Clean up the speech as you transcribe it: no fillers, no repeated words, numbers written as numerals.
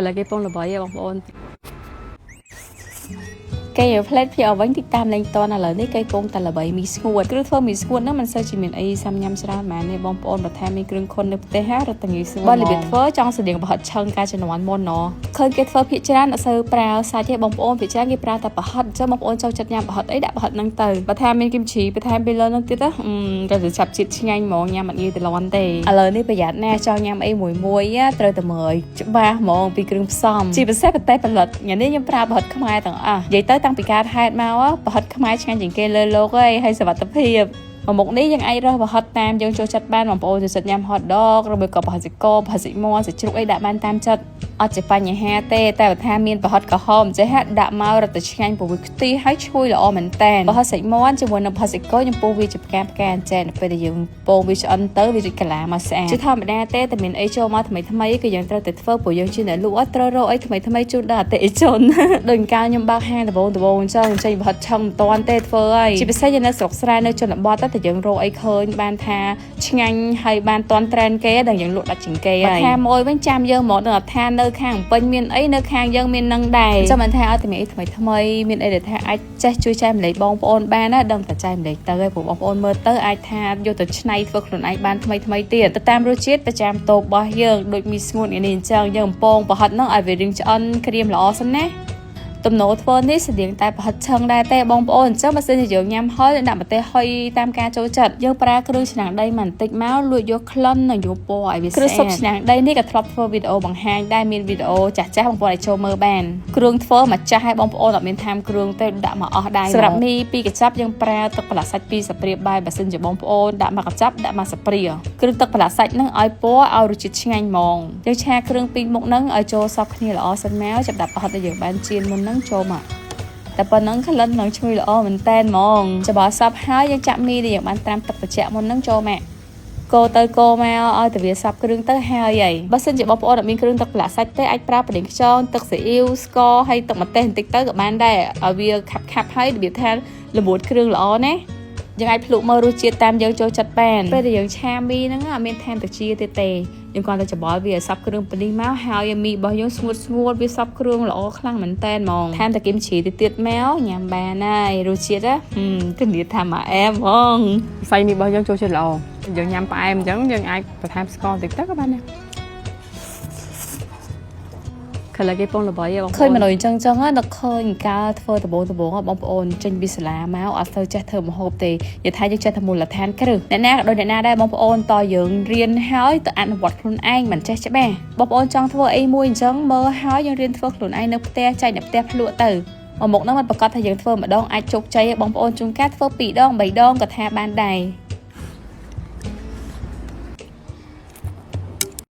lagi pun lebay ya bang. គេផ្លែតពីអវិញទីតាមលេងតនឥឡូវនេះគេកងតែល្បីមីស្ងួតគ្រឿងធ្វើមីស្ងួតហ្នឹងមិនសូវជាមានអីសាំញ៉ាំច្រើនម៉ែនេះបងប្អូនបន្ថែមមានគ្រឿងខុននៅផ្ទះហ่ารត់តែងាយស្រួលបើរបៀបធ្វើចង់ស្តៀងប្រហិតឆឹងការជំនាន់មុនណឃើញគេធ្វើភាគច្រើនអត់សូវប្រើសាច់ទេបងប្អូនភាគច្រើនគេប្រើតែប្រហិតអញ្ចឹងបងប្អូនចូលចិត្តញ៉ាំប្រហិតអីដាក់ប្រហិតហ្នឹងទៅបន្ថែមមានគីមជីបន្ថែមពីលើហ្នឹងទៀតទៅទៅចាប់ជាតិឆ្ងាញ់ហ្មងញ៉ាំអត់ងាយទៅលាន់ទេឥឡូវនេះប្រយ័ត្នណាចង់ញ៉ាំអីមួយត្រូវតែមើលច្បាស់ហ្មងពីគ្រឿងផ្សំជាពិសេសប្រទេសផលិតញ៉ាំនេះខ្ញុំប្រើប្រហិតខ្មែរទាំងអស់និយាយទៅតាំងពីកើតហេតុមកប្រហិតខ្មែរឆ្ងាញ់ជាងគេលើលោកហើយសុវត្ថិភាពមុខនេះយើងអាចរើសប្រហិតតាមយើងចូលចិត្តបានបងប្អូនចូលចិត្តញ៉ាំ hot dog ឬមួយក៏ប្រហិតសាច់គោប្រហិតសាច់មាន់សាច់ជ្រូកអីដាក់បានតាមចិត្តអត់ជាបញ្ហាទេតែបើថាមានប្រហិតក្រហមចេះដាក់មករត់ទៅឆ្ងាញ់ព្រោះវាខ្ទិះហើយឈ្ងុយល្អមែនតើប្រហិតសាច់មាន់ជាមួយនឹងប្រហិតសាច់គោខ្ញុំពោលវាជាផ្កាអញ្ចឹងពេលដែលយើងពោលវាឆ្អិនទៅវារីកកាឡាមកស្អាតជាធម្មតាទេតែមានអីចូលមកថ្មីគឺយើងត្រូវតែធ្វើព្រោះយើងជាអ្នកលក់អត់ត្រូវរកអីថ្មីជូនដល់អតិថិជនដូចកាលខ្ញុំបើកហាងដំបូងអញ្ចឹងចេញប្រហិតឆឹងមិនតាន់ទេធ្វើហើយជាពិសេសយើងនៅស្រុកស្រែនៅជនបទតែយើងរកអីឃើញបានថាឆ្ងាញ់ហើយបានតាន់ trend គេដល់យើងលក់ដាច់ជាងគេហើយថាមួយវិញចាំយើងមកដល់ថានៅខាងពេញមានអីនៅខាងយើងមាននឹងដែរចាំមិនថាឲ្យតែមានអីថ្មីមានអីដែលថាអាចចេះជួយចែកម្លែកបងប្អូនបានណាដឹងតែចែកម្លែកទៅហើយព្រោះបងប្អូនមើលទៅអាចថាយកទៅច្នៃធ្វើខ្លួនឯងបានថ្មីទៀតទៅតាមរសជាតិប្រចាំតូបរបស់យើងដូចមីស្ងួតនេះអញ្ចឹងយើងបំពងប្រហិតហ្នឹងឲ្យវារីងឆ្អិនក្រៀមល្អសិនណាទំនោរធ្វើនេះស្តៀងតែប្រហិតឆឹងដែរទេបងប្អូនអញ្ចឹងបើសិនជាយើងញ៉ាំហើយដាក់ម្ទេសហុយតាមការចូលចិត្តយើងប្រើគ្រឿងឆ្នាំងដីបន្តិចមកលួចយកក្លិននិងយកពណ៌ឲ្យវាស្អាតគ្រឿងស៊ុបឆ្នាំងដីនេះក៏ធ្លាប់ធ្វើវីដេអូបង្ហាញដែរមានវីដេអូចាស់បងប្អូនអាចចូលមើលបានគ្រឿងធ្វើមកចាស់ឲ្យបងប្អូនអត់មានថែមគ្រឿងទេដាក់មកអស់ដែរសម្រាប់មីពីកញ្ចប់យើងប្រើទឹកប្រឡាក់សាច់ពីសាព្រាបាយបើសិនជាបងប្អូនដាក់មកកញ្ចប់ដាក់មកសាព្រាគ្រឿងទឹកប្រឡាក់សាច់ហ្នឹងឲ្យពណ៌ឲ្យរសជាតិឆ្ងាញ់ហ្មងយើងឆាគ្រឿងពីរមុខហ្នឹងឲ្យចូលសព្វគ្នាល្អសិនមកចាប់ដាក់ប្រហិតដែលយើងបានចៀនមុនហ្នឹងចូលមកតែប៉ុណ្ណឹងក្លិននឹងឈ្ងុយល្អមែនតែនហ្មងច្របល់សពហើយយើងចាក់មីដែលយើងបានត្រាំទឹកត្រជាក់មុនហ្នឹងចូលមកកូរទៅកូរមកឲ្យតែវាសព្វគ្រឿងទៅហើយបើសិនជាបងប្អូនអត់មានគ្រឿងទឹកប្រឡាក់សាច់ទេអាចប្រើប្រេងខ្យងទឹកស៊ីអ៊ីវស្ករហើយទឹកម្ទេសបន្តិចទៅក៏បានដែរឲ្យវាខាប់ហើយរបៀបថាល្មួតគ្រឿងល្អណាយើងអាចភ្លក់មើលរសជាតិតាមយើងចូលចិត្តបានពេលដែលយើងឆាមីហ្នឹងអត់មានថែមទឹកជាទៀតទេយើងគ្រាន់តែច្របល់វាឲ្យសព្វគ្រឿងប៉នេះមកហើយមីរបស់យើងស្ងួតវាសព្វគ្រឿងល្អខ្លាំងមែនតែនហ្មងថែមតែគីមជីទៀតមកញ៉ាំបានហើយរសជាតិធានាថាមកអែមហ្មងសាច់មីរបស់យើងចូលចិត្តល្អយើងញ៉ាំផ្អែមអញ្ចឹងយើងអាចបន្ថែមស្ករបន្តិចទៅក៏បានដែរlagi pun lebay ya bang. ឃើញមនុស្សអញ្ចឹងដល់ឃើញកាលធ្វើដំបូងបងប្អូនចេញពីសាលាមកអត់ទៅចេះធ្វើម្ហូបទេនិយាយថាយើងចេះតែមូលដ្ឋានគ្រឹះអ្នកណាក៏ដូចអ្នកណាដែរបងប្អូនតយើងរៀនហើយទៅអនុវត្តខ្លួនឯងមិនចេះច្បាស់បងប្អូនចង់ធ្វើអីមួយអញ្ចឹងមើលហើយយើងរៀនធ្វើខ្លួនឯងនៅផ្ទះចែកនៅផ្ទះភ្លក់ទៅមុខហ្នឹងមិនប្រកាសថាយើងធ្វើម្ដងអាចជោគជ័យបងប្អូនជួនកាលធ្វើ2ដង3ដងក៏ថាបានដែរ